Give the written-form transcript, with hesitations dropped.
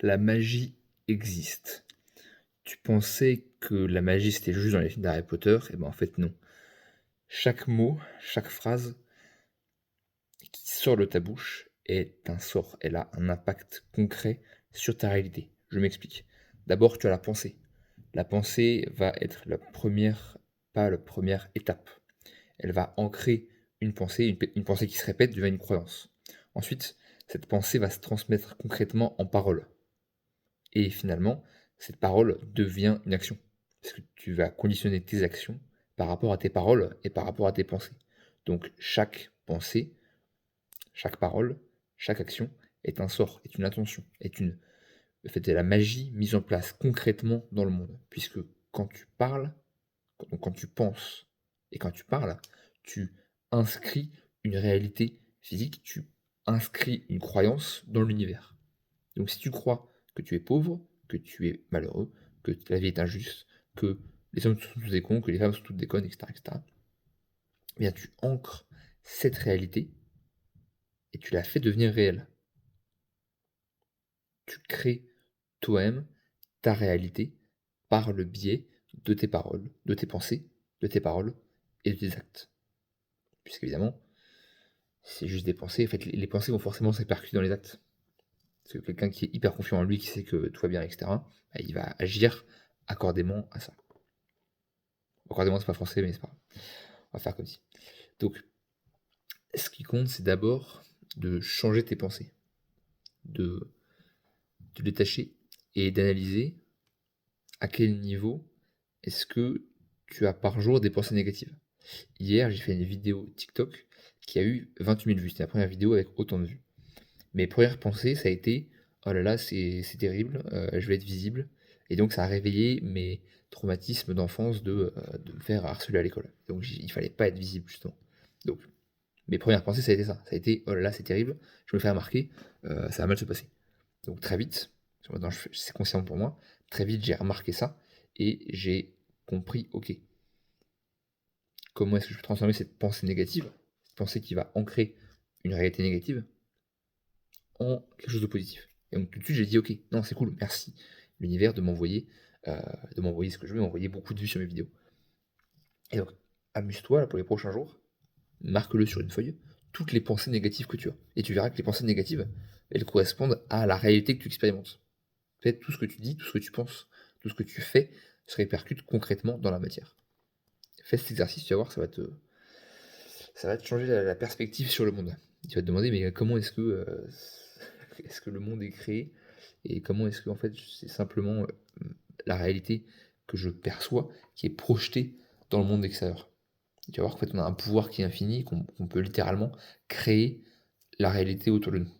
La magie existe. Tu pensais que la magie c'était juste dans les films d'Harry Potter, et ben en fait non. Chaque mot, chaque phrase qui sort de ta bouche est un sort. Elle a un impact concret sur ta réalité. Je m'explique. D'abord, tu as la pensée. La pensée va être la première, pas la première étape. Elle va ancrer une pensée, une pensée qui se répète devient une croyance. Ensuite, cette pensée va se transmettre concrètement en parole. Et finalement, cette parole devient une action. Parce que tu vas conditionner tes actions par rapport à tes paroles et par rapport à tes pensées. Donc chaque pensée, chaque parole, chaque action est un sort, est une intention, en fait, est la magie mise en place concrètement dans le monde. Puisque quand tu parles, quand tu penses et quand tu parles, tu inscris une réalité physique, tu inscris une croyance dans l'univers. Donc si tu crois que tu es pauvre, que tu es malheureux, que la vie est injuste, que les hommes sont tous des cons, que les femmes sont toutes des connes, etc., etc., eh bien tu ancres cette réalité et tu la fais devenir réelle. Tu crées toi-même ta réalité par le biais de tes paroles, de tes pensées, de tes paroles et de tes actes. Puisqu'évidemment, c'est juste des pensées. En fait, les pensées vont forcément se répercuter dans les actes. Parce que quelqu'un qui est hyper confiant en lui, qui sait que tout va bien, etc., bah, il va agir accordément à ça. Accordément, c'est pas français, mais c'est pas grave. On va faire comme si. Donc, ce qui compte, c'est d'abord de changer tes pensées, de te détacher et d'analyser à quel niveau est-ce que tu as par jour des pensées négatives. Hier, j'ai fait une vidéo TikTok qui a eu 28 000 vues. C'était la première vidéo avec autant de vues. Mes premières pensées, ça a été: «Oh là là, c'est terrible, je vais être visible», et donc ça a réveillé mes traumatismes d'enfance de me faire harceler à l'école. Donc il fallait pas être visible justement. Donc mes premières pensées, ça a été ça. Ça a été: «Oh là là, c'est terrible, je me fais remarquer, ça va mal se passer». Donc très vite, maintenant c'est conscient pour moi, très vite j'ai remarqué ça et j'ai compris: «OK, comment est-ce que je peux transformer cette pensée négative, cette pensée qui va ancrer une réalité négative, en quelque chose de positif». Et donc tout de suite j'ai dit: «OK, non c'est cool, merci l'univers heu, de m'envoyer ce que je veux, m'envoyer beaucoup de vues sur mes vidéos». Et donc amuse-toi là pour les prochains jours, marque-le sur une feuille, toutes les pensées négatives que tu as. Et tu verras que les pensées négatives, elles correspondent à la réalité que tu expérimentes. En fait, tout ce que tu dis, tout ce que tu penses, tout ce que tu fais se répercute concrètement dans la matière. Fais cet exercice, tu vas voir, ça va te changer la perspective sur le monde. Tu vas te demander, mais comment est-ce que, est-ce que le monde est créé, et comment est-ce que en fait c'est simplement la réalité que je perçois qui est projetée dans le monde extérieur. Et tu vas voir qu'en fait on a un pouvoir qui est infini, qu'on peut littéralement créer la réalité autour de nous.